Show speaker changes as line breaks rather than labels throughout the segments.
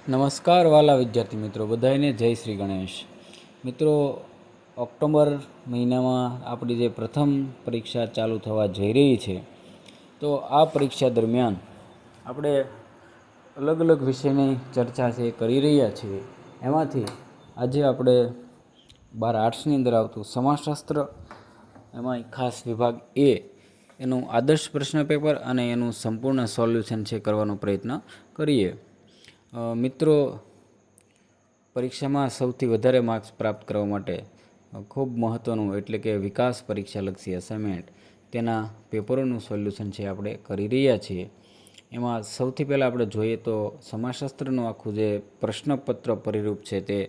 નમસ્કાર વાલા વિદ્યાર્થી મિત્રો, બધાને જય શ્રી ગણેશ. મિત્રો, ઓક્ટોબર મહિનામાં આપણી જે પ્રથમ પરીક્ષા ચાલુ થવા જઈ રહી છે, તો આ પરીક્ષા દરમિયાન આપણે અલગ અલગ વિષયની ચર્ચા છે કરી રહ્યા છીએ. એમાંથી આજે આપણે 12 આર્ટ્સની અંદર આવતું સમાજશાસ્ત્ર, એમાં ખાસ વિભાગ એ એનું આદર્શ પ્રશ્ન પેપર અને એનું સંપૂર્ણ સોલ્યુશન છે કરવાનો પ્રયત્ન કરીએ. મિત્રો, પરીક્ષામાં સૌથી વધારે માર્ક્સ પ્રાપ્ત કરવા માટે ખૂબ મહત્ત્વનું એટલે કે વિકાસ પરીક્ષાલક્ષી અસાઇનમેન્ટ, તેના પેપરોનું સોલ્યુશન છે આપણે કરી રહ્યા છીએ. એમાં સૌથી પહેલાં આપણે જોઈએ તો સમાજશાસ્ત્રનું આખું જે પ્રશ્નપત્ર પરિરૂપ છે તે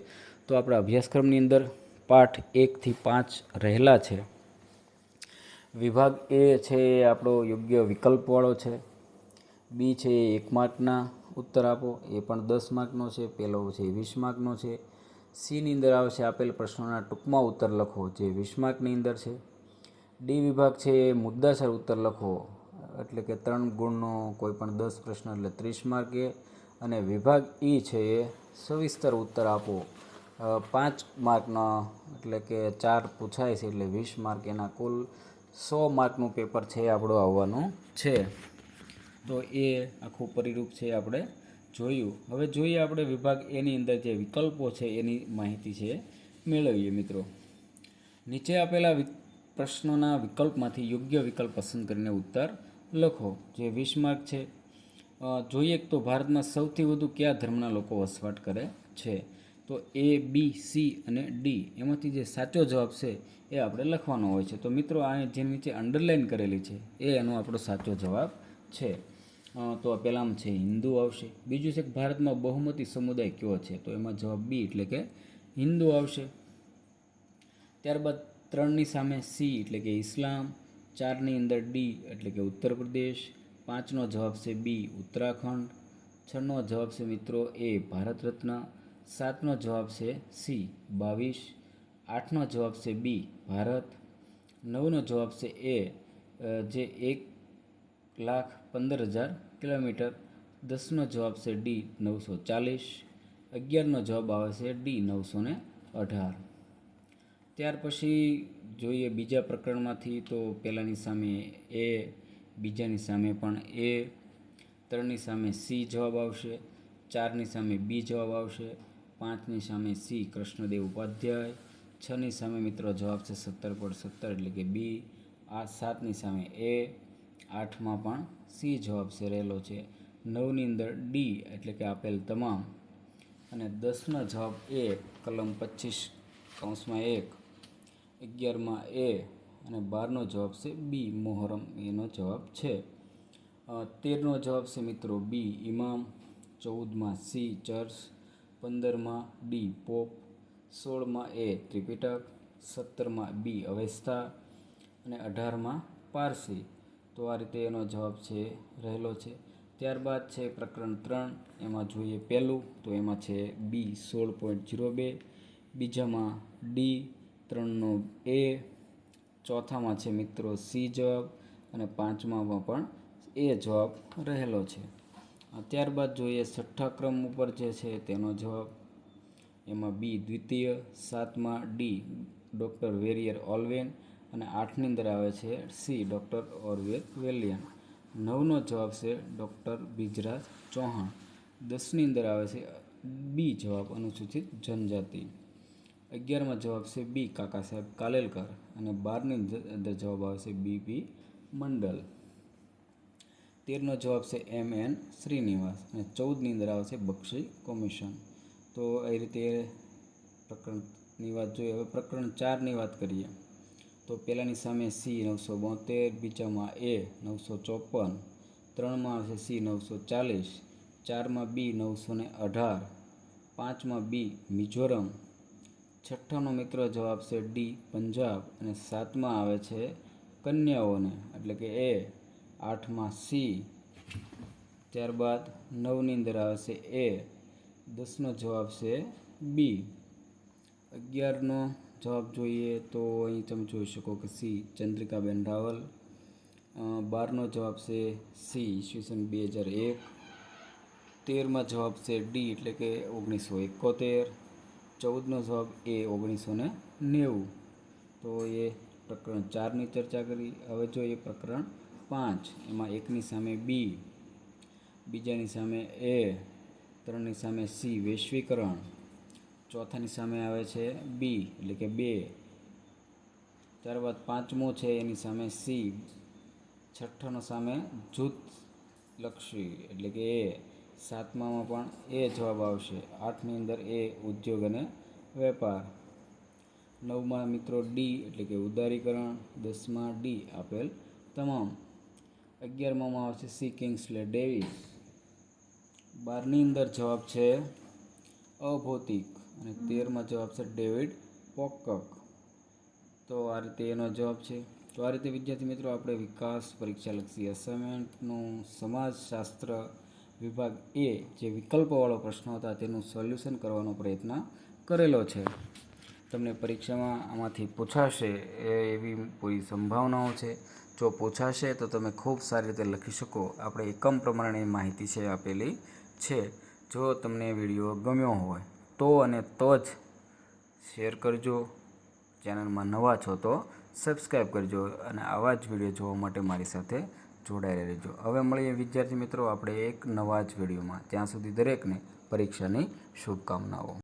તો આપણા અભ્યાસક્રમની અંદર પાઠ 1 થી 5 રહેલા છે. વિભાગ એ છે એ આપણો યોગ્ય વિકલ્પવાળો છે. બી છે એ 1 માર્કના ઉત્તર આપો, એ પણ 10 માર્કનો છે. પહેલો છે 20 માર્કનો છે. સીની અંદર આવશે આપેલ પ્રશ્નોના ટૂંકમાં ઉત્તર લખો, જે 20 માર્કની અંદર છે. ડી વિભાગ છે એ મુદ્દાસર ઉત્તર લખો, એટલે કે 3 ગુણનો કોઈ પણ 10 પ્રશ્ન એટલે 30 માર્કે. અને વિભાગ ઈ છે એ સવિસ્તર ઉત્તર આપો, 5 માર્કના એટલે કે 4 પૂછાય છે એટલે 20 માર્ક, એના કુલ 100 માર્કનું પેપર છે આપણું આવવાનું છે. તો એ આખું પરિરૂપ છે આપણે જોયું. હવે જોઈએ આપણે વિભાગ એની અંદર જે વિકલ્પો છે એની માહિતી છે મેળવીએ. મિત્રો, નીચે આપેલા પ્રશ્નોના વિકલ્પમાંથી યોગ્ય વિકલ્પ પસંદ કરીને ઉત્તર લખો, જે 20 માર્ક છે. જોઈએ તો ભારતમાં સૌથી વધુ કયા ધર્મના લોકો વસવાટ કરે છે? તો એ, બી, સી અને ડી, એમાંથી જે સાચો જવાબ છે એ આપણે લખવાનો હોય છે. તો મિત્રો, આ જે નીચે અંડરલાઇન કરેલી છે એ એનો આપણો સાચો જવાબ છે. તો પહેલામાં છે હિન્દુ આવશે. બીજું છે કે ભારતમાં બહુમતી સમુદાય કયો છે? તો એમાં જવાબ બી એટલે કે હિન્દુ આવશે. ત્યારબાદ 3ની સામે સી એટલે કે ઇસ્લામ, 4ની અંદર ડી એટલે કે ઉત્તર પ્રદેશ, 5નો જવાબ છે બી ઉત્તરાખંડ, 6નો જવાબ છે મિત્રો એ ભારત રત્ન, 7નો જવાબ છે સી 22, 8નો જવાબ છે બી ભારત, 9નો જવાબ છે એ જે 1,15,000 કિલોમીટર, 10નો જવાબ છે ડી 940, 11નો જવાબ આવે છે ડી 918. ત્યાર પછી જોઈએ બીજા પ્રકરણમાંથી, તો પહેલાંની સામે એ, બીજાની સામે પણ એ, 3ની સામે સી જવાબ આવશે, 4ની સામે બી જવાબ આવશે, 5ની સામે સી કૃષ્ણદેવ ઉપાધ્યાય, 6ની સામે મિત્રો જવાબ છે 17.17 એટલે કે બી, 7ની સામે એ, 8માં પણ સી જવાબ છે રહેલો છે, 9ની અંદર ડી એટલે કે આપેલ તમામ, અને 10નો જવાબ એ કલમ 25(1), 11માં એ અને 12નો જવાબ છે બી મોહરમ, એનો જવાબ છે. 13નો જવાબ છે મિત્રો બી ઇમામ, 14માં સી ચર્ચ, 15માં ડી પોપ, 16માં એ ત્રિપિટક, 17માં બી અવેસ્તા અને 18માં પારસી. તો આ રીતે એનો જવાબ છે રહેલો છે. ત્યારબાદ છે પ્રકરણ 3, એમાં જોઈએ પહેલું તો એમાં છે બી 16.02, બીજામાં ડી, 3નો એ, ચોથામાં છે મિત્રો સી જવાબ અને 5મામાં પણ એ જવાબ રહેલો છે. ત્યારબાદ જોઈએ છઠ્ઠા ક્રમ ઉપર જે છે તેનો જવાબ, એમાં બી દ્વિતીય, 7માં ડી ડૉક્ટર વેરિયર ઓલ્વેન અને 8ની અંદર આવે છે સી ડૉક્ટર ઓરવેલ વેલિયન, 9નો જવાબ છે ડૉક્ટર બિજરાજ ચૌહાણ, 10ની અંદર આવે છે બી જવાબ અનુસૂચિત જનજાતિ, 11માં જવાબ છે બી કાકા સાહેબ કાલેલકર અને 12ની અંદર જવાબ આવે છે બી મંડલ, 13નો જવાબ છે એમ શ્રીનિવાસ અને 14ની અંદર આવે છે બક્ષી કમિશન. તો એ રીતે પ્રકરણની વાત જોઈએ. હવે પ્રકરણ 4ની વાત કરીએ તો પહેલાંની સામે સી 972, બીજામાં એ 954, 3માં આવશે સી 940, 4માં બી 918, 5માં બી મિઝોરમ, છઠ્ઠાનો મિત્રો જવાબ છે ડી પંજાબ અને 7માં આવે છે કન્યાઓને એટલે કે એ, 8માં સી, ત્યારબાદ 9ની અંદર આવે છે એ, 10નો જવાબ છે બી, 11નો જવાબ જોઈએ તો અહીં તમે જોઈ શકો કે સી ચંદ્રિકાબેન રાવલ, 12નો જવાબ છે સી ઈસવીસન 2001, 13માં જવાબ છે ડી એટલે કે 1971. 14નો જવાબ એ 1990. તો એ પ્રકરણ 4ની ચર્ચા કરી. હવે જોઈએ પ્રકરણ 5. એમાં એકની સામે બી, બીજાની સામે એ, 3ની સામે સી વૈશ્વિકરણ, ચોથાની સામે આવે છે બી એટલે કે 2, ત્યારબાદ 5મો છે એની સામે સી, છઠ્ઠાનો સામે જૂથલક્ષી એટલે કે એ, 7મામાં પણ એ જવાબ આવશે. 8ની અંદર એ ઉદ્યોગ અને વેપાર, 9માં મિત્રો ડી એટલે કે ઉદારીકરણ, 10માં ડી આપેલ તમામ, 11માં આવશે સી કિંગ્સલે ડેવિસ, 12ની અંદર જવાબ છે અભૌતિક અને 13માં જવાબ છે ડેવિડ પોકક. તો આ રીતે એનો જવાબ છે. તો આ રીતે વિદ્યાર્થી મિત્રો આપણે વિકાસ પરીક્ષાલક્ષી અસાઇનમેન્ટનું સમાજશાસ્ત્ર વિભાગ એ જે વિકલ્પવાળો પ્રશ્નો હતા તેનું સોલ્યુશન કરવાનો પ્રયત્ન કરેલો છે. તમને પરીક્ષામાં આમાંથી પૂછાશે એવી પૂરી સંભાવનાઓ છે. જો પૂછાશે તો તમે ખૂબ સારી રીતે લખી શકો. આપણે એકમ પ્રમાણે માહિતી છે આપેલી છે. જો તમને વિડીયો ગમ્યો હોય તો અને તો જ શેર કરજો. ચેનલમાં નવા છો તો સબસ્ક્રાઈબ કરજો અને આવા જ વિડીયો જોવા માટે મારી સાથે જોડાયેલા રહેજો. હવે મળીએ વિદ્યાર્થી મિત્રો આપણે એક નવા જ વિડીયોમાં. ત્યાં સુધી દરેકને પરીક્ષાની શુભકામનાઓ.